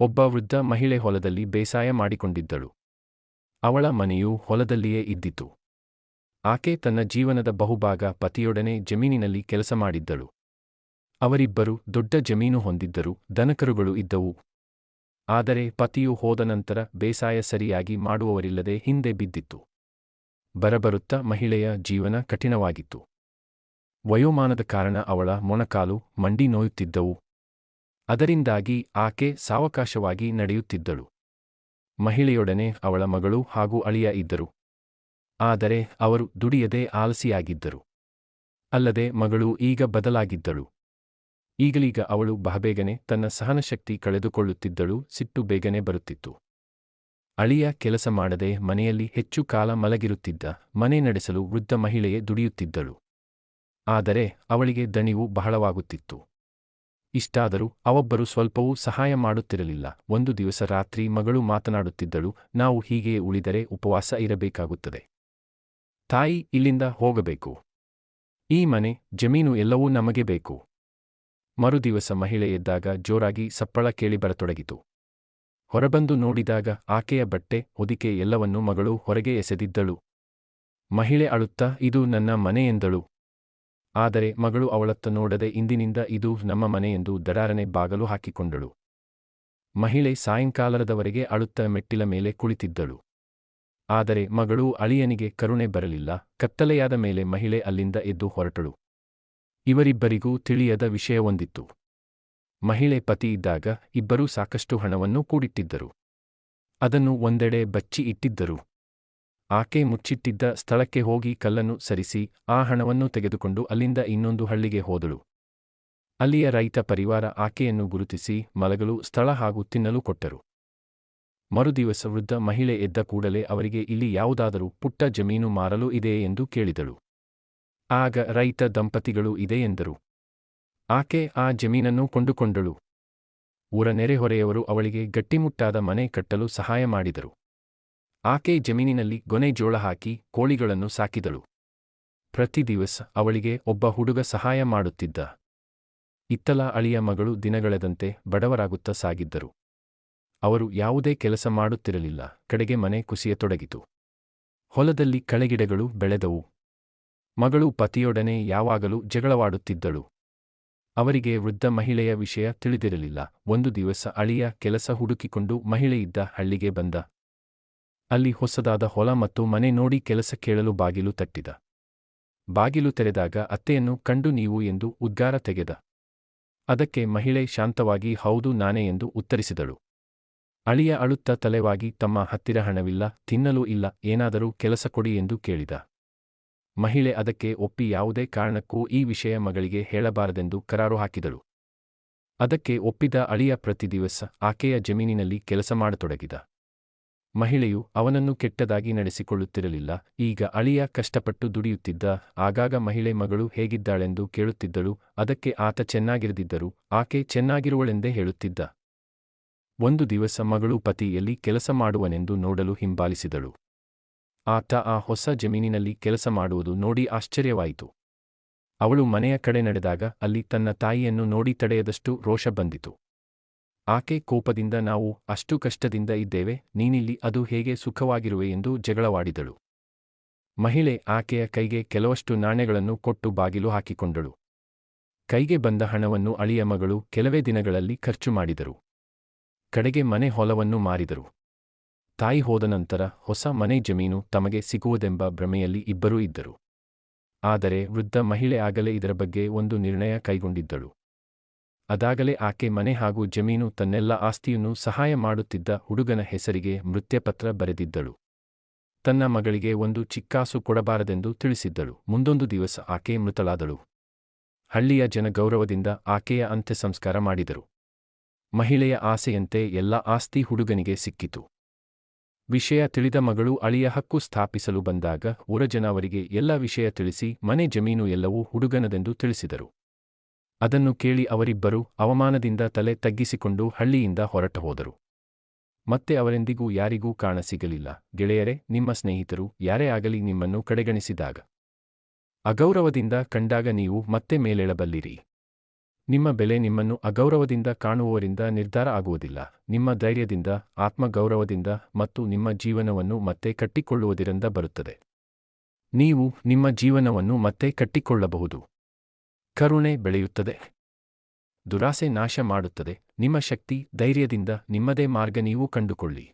ಒಬ್ಬ ವೃದ್ಧ ಮಹಿಳೆ ಹೊಲದಲ್ಲಿ ಬೇಸಾಯ ಮಾಡಿಕೊಂಡಿದ್ದಳು. ಅವಳ ಮನೆಯು ಹೊಲದಲ್ಲಿಯೇ ಇದ್ದಿತು. ಆಕೆ ತನ್ನ ಜೀವನದ ಬಹುಭಾಗ ಪತಿಯೊಡನೆ ಜಮೀನಿನಲ್ಲಿ ಕೆಲಸ ಮಾಡಿದ್ದಳು. ಅವರಿಬ್ಬರು ದೊಡ್ಡ ಜಮೀನು ಹೊಂದಿದ್ದರು, ದನಕರುಗಳು ಇದ್ದವು. ಆದರೆ ಪತಿಯು ಹೋದ ನಂತರ ಬೇಸಾಯ ಸರಿಯಾಗಿ ಮಾಡುವವರಿಲ್ಲದೆ ಹಿಂದೆ ಬಿದ್ದಿತ್ತು. ಬರಬರುತ್ತಾ ಮಹಿಳೆಯ ಜೀವನ ಕಠಿಣವಾಗಿತ್ತು. ವಯೋಮಾನದ ಕಾರಣ ಅವಳ ಮೊಣಕಾಲು, ಮಂಡಿ ನೋಯುತ್ತಿದ್ದವು. ಅದರಿಂದಾಗಿ ಆಕೆ ಸಾವಕಾಶವಾಗಿ ನಡೆಯುತ್ತಿದ್ದಳು. ಮಹಿಳೆಯೊಡನೆ ಅವಳ ಮಗಳು ಹಾಗೂ ಅಳಿಯ ಇದ್ದರು. ಆದರೆ ಅವರು ದುಡಿಯದೆ ಆಲಸಿಯಾಗಿದ್ದರು. ಅಲ್ಲದೆ ಮಗಳು ಈಗ ಬದಲಾಗಿದ್ದಳು. ಈಗಲೀಗ ಅವಳು ಬಹುಬೇಗನೆ ತನ್ನ ಸಹನಶಕ್ತಿ ಕಳೆದುಕೊಳ್ಳುತ್ತಿದ್ದಳು, ಸಿಟ್ಟು ಬೇಗನೆ ಬರುತ್ತಿತ್ತು. ಅಳಿಯ ಕೆಲಸ ಮಾಡದೆ ಮನೆಯಲ್ಲಿ ಹೆಚ್ಚು ಕಾಲ ಮಲಗಿರುತ್ತಿದ್ದ, ಮನೆ ನಡೆಸಲು ವೃದ್ಧ ಮಹಿಳೆಯೇ ದುಡಿಯುತ್ತಿದ್ದಳು. ಆದರೆ ಅವಳಿಗೆ ದಣಿವು ಬಹಳವಾಗುತ್ತಿತ್ತು. ಇಷ್ಟಾದರೂ ಅವೊಬ್ಬರು ಸ್ವಲ್ಪವೂ ಸಹಾಯ ಮಾಡುತ್ತಿರಲಿಲ್ಲ. ಒಂದು ದಿವಸ ರಾತ್ರಿ ಮಗಳು ಮಾತನಾಡುತ್ತಿದ್ದಳು, ನಾವು ಹೀಗೆಯೇ ಉಳಿದರೆ ಉಪವಾಸ ಇರಬೇಕಾಗುತ್ತದೆ. ತಾಯಿ, ಇಲ್ಲಿಂದ ಹೋಗಬೇಕು. ಈ ಮನೆ, ಜಮೀನು ಎಲ್ಲವೂ ನಮಗೆ ಬೇಕು. ಮರುದಿವಸ ಮಹಿಳೆ ಎದ್ದಾಗ ಜೋರಾಗಿ ಸಪ್ಪಳ ಕೇಳಿಬರತೊಡಗಿತು. ಹೊರಬಂದು ನೋಡಿದಾಗ ಆಕೆಯ ಬಟ್ಟೆ, ಹೊದಿಕೆ ಎಲ್ಲವನ್ನೂ ಮಗಳು ಹೊರಗೆ ಎಸೆದಿದ್ದಳು. ಮಹಿಳೆ ಅಳುತ್ತಾ, ಇದು ನನ್ನ ಮನೆ ಎಂದಳು. ಆದರೆ ಮಗಳು ಅವಳತ್ತ ನೋಡದೆ ಇಂದಿನಿಂದ ಇದು ನಮ್ಮ ಮನೆ ಎಂದು ದಡಾರನೆ ಬಾಗಲು ಹಾಕಿಕೊಂಡಳು. ಮಹಿಳೆ ಸಾಯಂಕಾಲದವರೆಗೆ ಅಳುತ್ತಾ ಮೆಟ್ಟಿಲ ಮೇಲೆ ಕುಳಿತಿದ್ದಳು. ಆದರೆ ಮಗಳು ಅಳಿಯನಿಗೆ ಕರುಣೆ ಬರಲಿಲ್ಲ. ಕತ್ತಲೆಯಾದ ಮೇಲೆ ಮಹಿಳೆ ಅಲ್ಲಿಂದ ಎದ್ದು ಹೊರಟಳು. ಇವರಿಬ್ಬರಿಗೂ ತಿಳಿಯದ ವಿಷಯವೊಂದಿತ್ತು. ಮಹಿಳೆ ಪತಿ ಇದ್ದಾಗ ಇಬ್ಬರೂ ಸಾಕಷ್ಟು ಹಣವನ್ನು ಕೂಡಿಟ್ಟಿದ್ದರು. ಅದನ್ನು ಒಂದೆಡೆ ಬಚ್ಚಿ ಇಟ್ಟಿದ್ದರು. ಆಕೆ ಮುಚ್ಚಿಟ್ಟಿದ್ದ ಸ್ಥಳಕ್ಕೆ ಹೋಗಿ ಕಲ್ಲನ್ನು ಸರಿಸಿ ಆ ಹಣವನ್ನು ತೆಗೆದುಕೊಂಡು ಅಲ್ಲಿಂದ ಇನ್ನೊಂದು ಹಳ್ಳಿಗೆ ಹೋದಳು. ಅಲ್ಲಿಯ ರೈತ ಪರಿವಾರ ಆಕೆಯನ್ನು ಗುರುತಿಸಿ ಮಲಗಲು ಸ್ಥಳ ಹಾಗೂ ತಿನ್ನಲು ಕೊಟ್ಟರು. ಮರುದಿವಸ ವೃದ್ಧ ಮಹಿಳೆ ಎದ್ದ ಕೂಡಲೇ ಅವರಿಗೆ ಇಲ್ಲಿ ಯಾವುದಾದರೂ ಪುಟ್ಟ ಜಮೀನು ಮಾರಲು ಇದೆಯೇ ಎಂದು ಕೇಳಿದಳು. ಆಗ ರೈತ ದಂಪತಿಗಳು ಇದೆ ಎಂದರು. ಆಕೆ ಆ ಜಮೀನನ್ನು ಕೊಂಡುಕೊಂಡಳು. ಊರ ನೆರೆಹೊರೆಯವರು ಅವಳಿಗೆ ಗಟ್ಟಿಮುಟ್ಟಾದ ಮನೆ ಕಟ್ಟಲು ಸಹಾಯ ಮಾಡಿದರು. ಆಕೆ ಜಮೀನಿನಲ್ಲಿ ಗೊನೆ ಜೋಳ ಹಾಕಿ ಕೋಳಿಗಳನ್ನು ಸಾಕಿದಳು. ಪ್ರತಿ ದಿವಸ ಅವಳಿಗೆ ಒಬ್ಬ ಹುಡುಗ ಸಹಾಯ ಮಾಡುತ್ತಿದ್ದ. ಇತ್ತಲ ಅಳಿಯ ಮಗಳು ದಿನಗಳೆದಂತೆ ಬಡವರಾಗುತ್ತಾ ಸಾಗಿದ್ದರು. ಅವರು ಯಾವುದೇ ಕೆಲಸ ಮಾಡುತ್ತಿರಲಿಲ್ಲ. ಕಡೆಗೆ ಮನೆ ಕುಸಿಯತೊಡಗಿತು. ಹೊಲದಲ್ಲಿ ಕಳೆಗಿಡಗಳು ಬೆಳೆದವು. ಮಗಳು ಪತಿಯೊಡನೆ ಯಾವಾಗಲೂ ಜಗಳವಾಡುತ್ತಿದ್ದಳು. ಅವರಿಗೆ ವೃದ್ಧ ಮಹಿಳೆಯ ವಿಷಯ ತಿಳಿದಿರಲಿಲ್ಲ. ಒಂದು ದಿವಸ ಅಳಿಯ ಕೆಲಸ ಹುಡುಕಿಕೊಂಡು ಮಹಿಳೆಯಿದ್ದ ಹಳ್ಳಿಗೆ ಬಂದ. ಅಲ್ಲಿ ಹೊಸದಾದ ಹೊಲ ಮತ್ತು ಮನೆ ನೋಡಿ ಕೆಲಸ ಕೇಳಲು ಬಾಗಿಲು ತಟ್ಟಿದ. ಬಾಗಿಲು ತೆರೆದಾಗ ಅತ್ತೆಯನ್ನು ಕಂಡು ನೀವು ಎಂದು ಉದ್ಗಾರ ತೆಗೆದ. ಅದಕ್ಕೆ ಮಹಿಳೆ ಶಾಂತವಾಗಿ ಹೌದು ನಾನೇ ಎಂದು ಉತ್ತರಿಸಿದಳು. ಅಳಿಯ ಅಳುತ್ತಾ ತಲೆವಾಗಿ ತಮ್ಮ ಹತ್ತಿರ ಹಣವಿಲ್ಲ, ತಿನ್ನಲೂ ಇಲ್ಲ, ಏನಾದರೂ ಕೆಲಸ ಕೊಡಿ ಎಂದು ಕೇಳಿದ. ಮಹಿಳೆ ಅದಕ್ಕೆ ಒಪ್ಪಿ ಯಾವುದೇ ಕಾರಣಕ್ಕೂ ಈ ವಿಷಯ ಮಗಳಿಗೆ ಹೇಳಬಾರದೆಂದು ಕರಾರು ಹಾಕಿದಳು. ಅದಕ್ಕೆ ಒಪ್ಪಿದ ಅಳಿಯ ಪ್ರತಿ ದಿವಸ ಆಕೆಯ ಜಮೀನಿನಲ್ಲಿ ಕೆಲಸ ಮಾಡತೊಡಗಿದ. ಮಹಿಳೆಯು ಅವನನ್ನು ಕೆಟ್ಟದಾಗಿ ನಡೆಸಿಕೊಳ್ಳುತ್ತಿರಲಿಲ್ಲ. ಈಗ ಅಳಿಯ ಕಷ್ಟಪಟ್ಟು ದುಡಿಯುತ್ತಿದ್ದ. ಆಗಾಗ ಮಹಿಳೆ ಮಗಳು ಹೇಗಿದ್ದಾಳೆಂದು ಕೇಳುತ್ತಿದ್ದಳು. ಅದಕ್ಕೆ ಆತ ಚೆನ್ನಾಗಿರದಿದ್ದರೂ ಆಕೆ ಚೆನ್ನಾಗಿರುವಳೆಂದೇ ಹೇಳುತ್ತಿದ್ದ. ಒಂದು ದಿವಸ ಮಗಳು ಪತಿ ಎಲ್ಲಿ ಕೆಲಸ ಮಾಡುವನೆಂದು ನೋಡಲು ಹಿಂಬಾಲಿಸಿದಳು. ಆತ ಆ ಹೊಸ ಜಮೀನಿನಲ್ಲಿ ಕೆಲಸ ಮಾಡುವುದು ನೋಡಿ ಆಶ್ಚರ್ಯವಾಯಿತು. ಅವಳು ಮನೆಯ ಕಡೆ ನಡೆದಾಗ ಅಲ್ಲಿ ತನ್ನ ತಾಯಿಯನ್ನು ನೋಡಿ ತಡೆಯದಷ್ಟು ರೋಷ ಬಂದಿತು. ಆಕೆ ಕೋಪದಿಂದ ನಾವು ಅಷ್ಟು ಕಷ್ಟದಿಂದ ಇದ್ದೇವೆ, ನೀನಿಲ್ಲಿ ಅದು ಹೇಗೆ ಸುಖವಾಗಿರುವೆ ಎಂದು ಜಗಳವಾಡಿದಳು. ಮಹಿಳೆ ಆಕೆಯ ಕೈಗೆ ಕೆಲವಷ್ಟು ನಾಣ್ಯಗಳನ್ನು ಕೊಟ್ಟು ಬಾಗಿಲು ಹಾಕಿಕೊಂಡಳು. ಕೈಗೆ ಬಂದ ಹಣವನ್ನು ಅಳಿಯ ಮಗಳು ಕೆಲವೇ ದಿನಗಳಲ್ಲಿ ಖರ್ಚು ಮಾಡಿದರು. ಕಡೆಗೆ ಮನೆ ಹೊಲವನ್ನು ಮಾರಿದರು. ತಾಯಿ ಹೋದ ನಂತರ ಹೊಸ ಮನೆ ಜಮೀನು ತಮಗೆ ಸಿಗುವುದೆಂಬ ಭ್ರಮೆಯಲ್ಲಿ ಇಬ್ಬರೂ ಇದ್ದರು. ಆದರೆ ವೃದ್ಧ ಮಹಿಳೆ ಆಗಲೇ ಇದರ ಬಗ್ಗೆ ಒಂದು ನಿರ್ಣಯ ಕೈಗೊಂಡಿದ್ದಳು. ಅದಾಗಲೇ ಆಕೆ ಮನೆ ಹಾಗೂ ಜಮೀನು ತನ್ನೆಲ್ಲ ಆಸ್ತಿಯನ್ನು ಸಹಾಯ ಮಾಡುತ್ತಿದ್ದ ಹುಡುಗನ ಹೆಸರಿಗೆ ಮೃತ್ಯಪತ್ರ ಬರೆದಿದ್ದಳು. ತನ್ನ ಮಗಳಿಗೆ ಒಂದು ಚಿಕ್ಕಾಸು ಕೊಡಬಾರದೆಂದು ತಿಳಿಸಿದ್ದಳು. ಮುಂದೊಂದು ದಿವಸ ಆಕೆ ಮೃತಳಾದಳು. ಹಳ್ಳಿಯ ಜನ ಗೌರವದಿಂದ ಆಕೆಯ ಅಂತ್ಯ ಸಂಸ್ಕಾರ ಮಾಡಿದರು. ಮಹಿಳೆಯ ಆಸೆಯಂತೆ ಎಲ್ಲ ಆಸ್ತಿ ಹುಡುಗನಿಗೆ ಸಿಕ್ಕಿತು. ವಿಷಯ ತಿಳಿದ ಮಗಳು ಅಳಿಯ ಹಕ್ಕು ಸ್ಥಾಪಿಸಲು ಬಂದಾಗ ಊರಜನ ಅವರಿಗೆ ಎಲ್ಲ ವಿಷಯ ತಿಳಿಸಿ ಮನೆ ಜಮೀನು ಎಲ್ಲವೂ ಹುಡುಗನದೆಂದು ತಿಳಿಸಿದರು. ಅದನ್ನು ಕೇಳಿ ಅವರಿಬ್ಬರೂ ಅವಮಾನದಿಂದ ತಲೆ ತಗ್ಗಿಸಿಕೊಂಡು ಹಳ್ಳಿಯಿಂದ ಹೊರಟ ಹೋದರು. ಮತ್ತೆ ಅವರೆಂದಿಗೂ ಯಾರಿಗೂ ಕಾಣಸಿಗಲಿಲ್ಲ. ಗೆಳೆಯರೇ, ನಿಮ್ಮ ಸ್ನೇಹಿತರು ಯಾರೇ ಆಗಲಿ ನಿಮ್ಮನ್ನು ಕಡೆಗಣಿಸಿದಾಗ, ಅಗೌರವದಿಂದ ಕಂಡಾಗ ನೀವು ಮತ್ತೆ ಮೇಲೇಳಬಲ್ಲಿರಿ. ನಿಮ್ಮ ಬೆಲೆ ನಿಮ್ಮನ್ನು ಅಗೌರವದಿಂದ ಕಾಣುವವರಿಂದ ನಿರ್ಧಾರ ಆಗುವುದಿಲ್ಲ, ನಿಮ್ಮ ಧೈರ್ಯದಿಂದ, ಆತ್ಮಗೌರವದಿಂದ ಮತ್ತು ನಿಮ್ಮ ಜೀವನವನ್ನು ಮತ್ತೆ ಕಟ್ಟಿಕೊಳ್ಳುವುದರಿಂದ ಬರುತ್ತದೆ. ನೀವು ನಿಮ್ಮ ಜೀವನವನ್ನು ಮತ್ತೆ ಕಟ್ಟಿಕೊಳ್ಳಬಹುದು. ಕರುಣೆ ಬೆಳೆಯುತ್ತದೆ. ದುರಾಸೆ ನಾಶ ಮಾಡುತ್ತದೆ. ನಿಮ್ಮ ಶಕ್ತಿ, ಧೈರ್ಯದಿಂದ ನಿಮ್ಮದೇ ಮಾರ್ಗ ನೀವು ಕಂಡುಕೊಳ್ಳಿ.